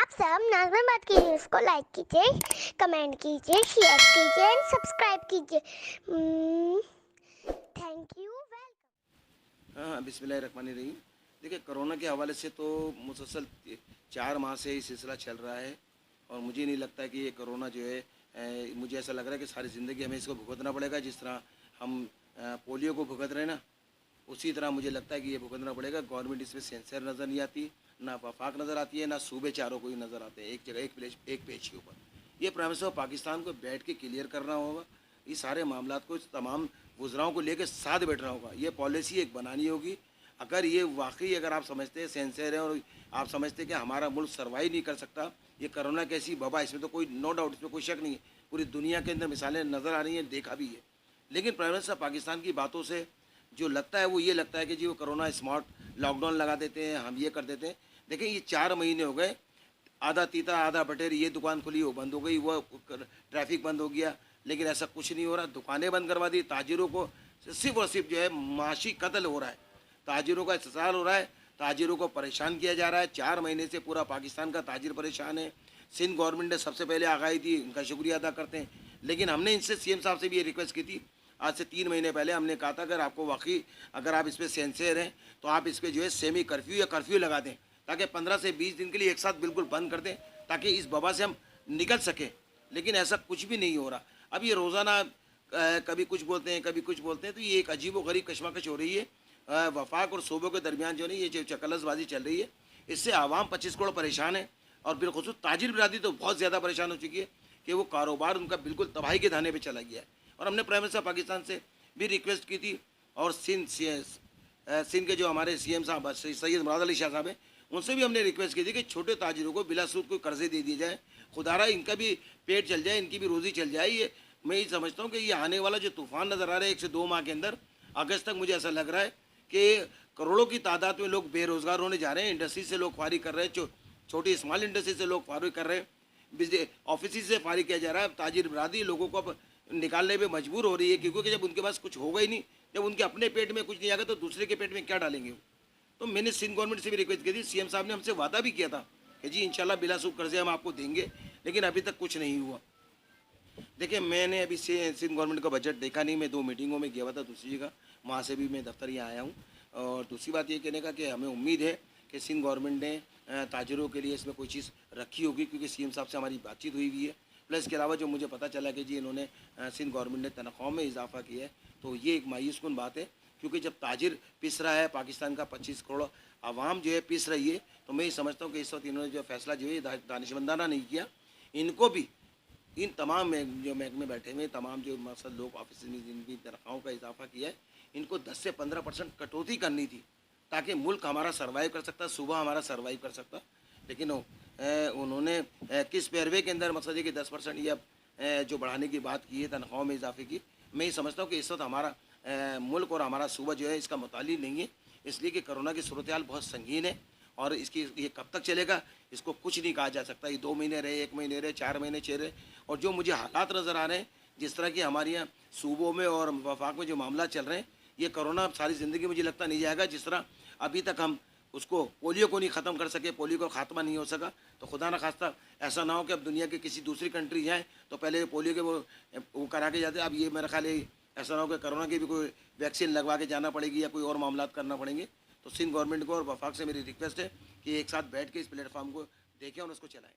आप सब नाज़िम बात की न्यूज़ को लाइक कीजिए, कमेंट कीजिए, शेयर कीजिए एंड सब्सक्राइब कीजिए। Thank you. हाँ हाँ, बिस्मिल्लाहिर्रहमानिर्रहीम। देखिए, कोरोना के हवाले से तो मुसलसल 4 माह से ये सिलसिला चल रहा है और मुझे नहीं लगता कि ये कोरोना जो है मुझे ऐसा लग रहा है कि सारी ज़िंदगी हमें इसको भुगतना पड़ेगा। जिस तरह हम पोलियो को भुगत रहे हैं ना, उसी तरह मुझे लगता है कि ये भुगतना पड़ेगा। गवर्नमेंट इसमें सिंसियर नज़र नहीं आती, ना वफाक नज़र आती है, ना सूबे चारों को ही नज़र आते हैं एक जगह एक पेज के ऊपर। ये प्राइम मिनिस्टर पाकिस्तान को बैठ के क्लियर करना होगा, ये सारे मामला को तमाम वज़राओं को लेकर साथ बैठना होगा, ये पॉलिसी एक बनानी होगी। अगर ये वाकई अगर आप समझते हैं सिंसियर है और आप समझते हैं कि हमारा मुल्क सर्वाइव नहीं कर सकता, ये कोरोना कैसी वबा, इसमें तो कोई नो डाउट, इसमें कोई शक नहीं है। पूरी दुनिया के अंदर मिसालें नज़र आ रही हैं, देखा भी है। लेकिन प्राइम मिनिस्टर पाकिस्तान की बातों से जो लगता है वो ये लगता है कि जी वो कोरोना स्मार्ट लॉकडाउन लगा देते हैं, हम ये कर देते हैं। देखिए, ये 4 महीने हो गए, आधा तीता आधा बटेर, ये दुकान खुली वो बंद हो गई, वो ट्रैफिक बंद हो गया, लेकिन ऐसा कुछ नहीं हो रहा। दुकानें बंद करवा दी, ताजिरों को सिर्फ और सिर्फ जो है माशी कत्ल हो रहा है, ताजिरों का इस्तेसाल हो रहा है, ताजिरों को परेशान किया जा रहा है। 4 महीने से पूरा पाकिस्तान का ताजिर परेशान है। सिंध गवर्नमेंट ने सबसे पहले आगाही दी, उनका शुक्रिया अदा करते हैं। लेकिन हमने इनसे सीएम साहब से भी ये रिक्वेस्ट की थी, आज से 3 महीने पहले हमने कहा था अगर आपको वाकई अगर आप इस पर सिंसियर हैं तो आप इस पर जो है सेमी कर्फ्यू या कर्फ्यू लगा दें, ताकि 15 से 20 दिन के लिए एक साथ बिल्कुल बंद कर दें, ताकि इस वबा से हम निकल सकें। लेकिन ऐसा कुछ भी नहीं हो रहा। अब ये रोज़ाना कभी कुछ बोलते हैं, कभी कुछ बोलते हैं, तो ये एक अजीब व गरीब कशमकश हो रही है। वफाक और सूबों के दरमियान जो है ये जो चकलसबाजी चल रही है, इससे आवाम 25 करोड़ परेशान है और बिलखुसूस ताजिर बिरादरी तो बहुत ज़्यादा परेशान हो चुकी है कि वो कारोबार उनका बिल्कुल तबाही के धाने पे चला गया है। और हमने प्राइम मिनिस्टर पाकिस्तान से भी रिक्वेस्ट की थी और सिंध के जो हमारे सीएम साहब सैयद मुराद अली शाह साहब हैं, उनसे भी हमने रिक्वेस्ट की थी कि छोटे ताजिरों को बिला सूद कोई कर्जे दे दिए जाए, खुदारा इनका भी पेट चल जाए, इनकी भी रोज़ी चल जाए। ये मैं ये समझता हूँ कि ये आने वाला जो तूफ़ान नज़र आ रहा है 1 से 2 माह के अंदर, अगस्त तक मुझे ऐसा लग रहा है कि करोड़ों की तादाद में लोग बेरोज़गार होने जा रहे हैं। इंडस्ट्री से लोग फारिग कर रहे हैं, छोटी स्मॉल इंडस्ट्री से लोग फारिग कर रहे हैं, बिजली ऑफिस से फारिग किया जा रहा है। ताजिर बरादरी लोगों को अब निकालने पे मजबूर हो रही है, क्योंकि जब उनके पास कुछ होगा ही नहीं, जब उनके अपने पेट में कुछ नहीं आएगा तो दूसरे के पेट में क्या डालेंगे वो। तो मैंने सिंध गवर्नमेंट से भी रिक्वेस्ट की थी, सीएम साहब ने हमसे वादा भी किया था कि जी इंशाल्लाह बिला सूद कर्जे हम आपको देंगे, लेकिन अभी तक कुछ नहीं हुआ। देखिए, मैंने अभी से सिंध गवर्नमेंट का बजट देखा नहीं, मैं 2 मीटिंगों में गया हुआ था दूसरी जगह, वहाँ से भी मैं दफ्तर यहाँ आया हूँ। और दूसरी बात ये कहने का कि हमें उम्मीद है कि सिंध गवर्नमेंट ने ताजिरों के लिए इसमें कोई चीज़ रखी होगी, क्योंकि सीएम साहब से हमारी बातचीत हुई हुई है। प्लस इसके अलावा जो मुझे पता चला कि जी इन्होंने सिंध गवर्नमेंट ने तनख्वाह में इजाफा किया है, तो ये एक मायूस कुन बात है। क्योंकि जब ताजिर पिस रहा है, पाकिस्तान का 25 करोड़ आवाम जो है पिस रही है, तो मैं ये समझता हूँ कि इस वक्त इन्होंने जो फैसला जो है दानिशमंदाना नहीं किया। इनको भी इन तमाम जो महकमे बैठे हुए तमाम जो मकसद लोग ऑफिस में जिनकी तनख्वाहों का इजाफा किया है, इनको 10 से 15% कटौती करनी थी, ताकि मुल्क हमारा सर्वाइव कर सकता, सूबा हमारा सर्वाइव कर सकता। लेकिन उन्होंने किस पैरवे के अंदर मकसद है कि 10% या जो बढ़ाने की बात की है तनख्वाहों में इजाफे की। मैं ये समझता हूँ कि इस वक्त हमारा मुल्क और हमारा सूबा जो है इसका मुतालिब नहीं है, इसलिए कि कोरोना की सूरत हाल बहुत संगीन है और इसकी ये कब तक चलेगा इसको कुछ नहीं कहा जा सकता। ये 2 महीने रहे, 1 महीने रहे, 4 महीने 6 रहे। और जो मुझे हालात नज़र आ रहे हैं, जिस तरह की हमारे यहाँ सूबों में और वफाक में जो मामला चल रहे हैं, ये कोरोना सारी ज़िंदगी मुझे लगता नहीं जाएगा। जिस तरह अभी तक हम उसको पोलियो को नहीं ख़त्म कर सके, पोलियो का खात्मा नहीं हो सका, तो खुदा न खास्ता ऐसा ना हो कि अब दुनिया के किसी दूसरी कंट्री जाएँ तो पहले पोलियो के वो करा के जाते। अब ये मेरा ख्याल है ऐसा ना हो कि कोरोना की भी कोई वैक्सीन लगवा के जाना पड़ेगी या कोई और मामला करना पड़ेंगे। तो सिंध गवर्नमेंट को और वफाक से मेरी रिक्वेस्ट है कि एक साथ बैठ के इस प्लेटफॉर्म को देखें और उसको चलाएँ।